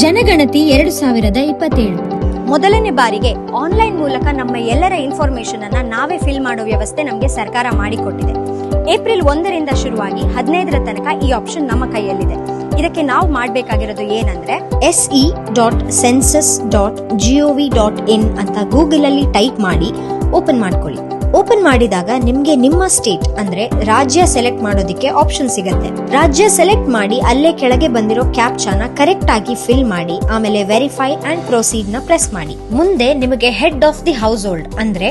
ಜನಗಣತಿ 2027 ಮೊದಲನೇ ಬಾರಿಗೆ ಆನ್ಲೈನ್ ಮೂಲಕ ನಮ್ಮ ಎಲ್ಲರ ಇನ್ಫಾರ್ಮೇಶನ್ ಅನ್ನ ನಾವೇ ಫಿಲ್ ಮಾಡೋ ವ್ಯವಸ್ಥೆ ನಮಗೆ ಸರ್ಕಾರ ಮಾಡಿಕೊಟ್ಟಿದೆ. ಏಪ್ರಿಲ್ 1ರಿಂದ ಶುರುವಾಗಿ 15ರ ತನಕ ಈ ಆಪ್ಷನ್ ನಮ್ಮ ಕೈಯಲ್ಲಿದೆ. ಇದಕ್ಕೆ ನಾವು ಮಾಡಬೇಕಾಗಿರೋದು ಏನಂದ್ರೆ se.census.gov.in ಅಂತ ಗೂಗಲ್ ಅಲ್ಲಿ ಟೈಪ್ ಮಾಡಿ ಓಪನ್ ಮಾಡ್ಕೊಳ್ಳಿ. ಓಪನ್ ಮಾಡಿದಾಗ ನಿಮ್ಗೆ ನಿಮ್ಮ ಸ್ಟೇಟ್ ಅಂದ್ರೆ ರಾಜ್ಯ ಸೆಲೆಕ್ಟ್ ಮಾಡೋದಿಕ್ಕೆ ಆಪ್ಷನ್ ಸಿಗತ್ತೆ. ರಾಜ್ಯ ಸೆಲೆಕ್ಟ್ ಮಾಡಿ ಅಲ್ಲೇ ಕೆಳಗೆ ಬಂದಿರೋ ಕ್ಯಾಪ್ಚಾನ ಕರೆಕ್ಟ್ ಆಗಿ ಫಿಲ್ ಮಾಡಿ ಆಮೇಲೆ ವೆರಿಫೈ ಅಂಡ್ ಪ್ರೊಸೀಡ್ ನ ಪ್ರೆಸ್ ಮಾಡಿ. ಮುಂದೆ ನಿಮಗೆ head of the house hold ಅಂದ್ರೆ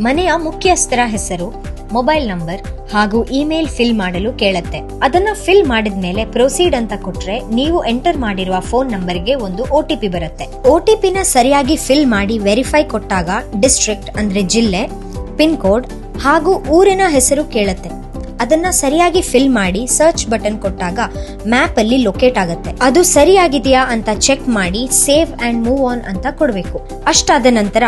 ಮನೆಯ ಮುಖ್ಯಸ್ಥರ ಹೆಸರು, ಮೊಬೈಲ್ ನಂಬರ್ ಹಾಗೂ ಇಮೇಲ್ ಫಿಲ್ ಮಾಡಲು ಕೇಳತ್ತೆ. ಅದನ್ನ ಫಿಲ್ ಮಾಡಿದ್ಮೇಲೆ ಪ್ರೊಸೀಡ್ ಅಂತ ಕೊಟ್ರೆ ನೀವು ಎಂಟರ್ ಮಾಡಿರುವ ಫೋನ್ ನಂಬರ್ಗೆ ಒಂದು OTP ಬರುತ್ತೆ. OTP ನ ಸರಿಯಾಗಿ ಫಿಲ್ ಮಾಡಿ ವೆರಿಫೈ ಕೊಟ್ಟಾಗ ಡಿಸ್ಟ್ರಿಕ್ಟ್ ಅಂದ್ರೆ ಜಿಲ್ಲೆ, ಪಿನ್ ಕೋಡ್ ಹಾಗೂ ಊರಿನ ಹೆಸರು ಕೇಳತ್ತೆ. ಅದನ್ನ ಸರಿಯಾಗಿ ಫಿಲ್ ಮಾಡಿ ಸರ್ಚ್ ಬಟನ್ ಕೊಟ್ಟಾಗ ಮ್ಯಾಪ್ ಅಲ್ಲಿ ಲೊಕೇಟ್ ಆಗತ್ತೆ. ಅದು ಸರಿಯಾಗಿದೆಯಾ ಅಂತ ಚೆಕ್ ಮಾಡಿ ಸೇವ್ ಅಂಡ್ ಮೂವ್ ಆನ್ ಅಂತ ಕೊಡಬೇಕು. ಅಷ್ಟಾದ ನಂತರ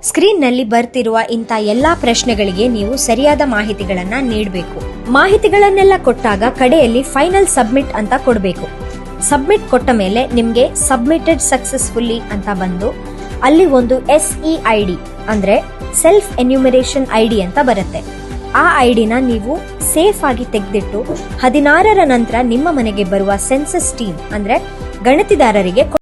ಸ್ಕ್ರೀನ್ ನಲ್ಲಿ ಬರ್ತಿರುವ ಇಂಥ ಎಲ್ಲಾ ಪ್ರಶ್ನೆಗಳಿಗೆ ನೀವು ಸರಿಯಾದ ಮಾಹಿತಿಗಳನ್ನ ನೀಡಬೇಕು. ಮಾಹಿತಿಗಳನ್ನೆಲ್ಲ ಕೊಟ್ಟಾಗ ಕಡೆಯಲ್ಲಿ ಫೈನಲ್ ಸಬ್ಮಿಟ್ ಅಂತ ಕೊಡಬೇಕು. ಸಬ್ಮಿಟ್ ಕೊಟ್ಟ ಮೇಲೆ ನಿಮ್ಗೆ ಸಬ್ಮಿಟೆಡ್ ಸಕ್ಸಸ್ಫುಲ್ಲಿ ಅಂತ ಬಂದು ಅಲ್ಲಿ ಒಂದು SEID ಅಂದ್ರೆ ಸೆಲ್ಫ್ ಎನ್ಯೂಮರೇಷನ್ ID ಅಂತ ಬರುತ್ತೆ. ಆ ಐಡಿನ ನೀವು ಸೇಫ್ ಆಗಿ ತೆಗೆದಿಟ್ಟು 16ರ ನಂತರ ನಿಮ್ಮ ಮನೆಗೆ ಬರುವ ಸೆನ್ಸಸ್ ಟೀಮ್ ಅಂದ್ರೆ ಗಣತಿದಾರರಿಗೆ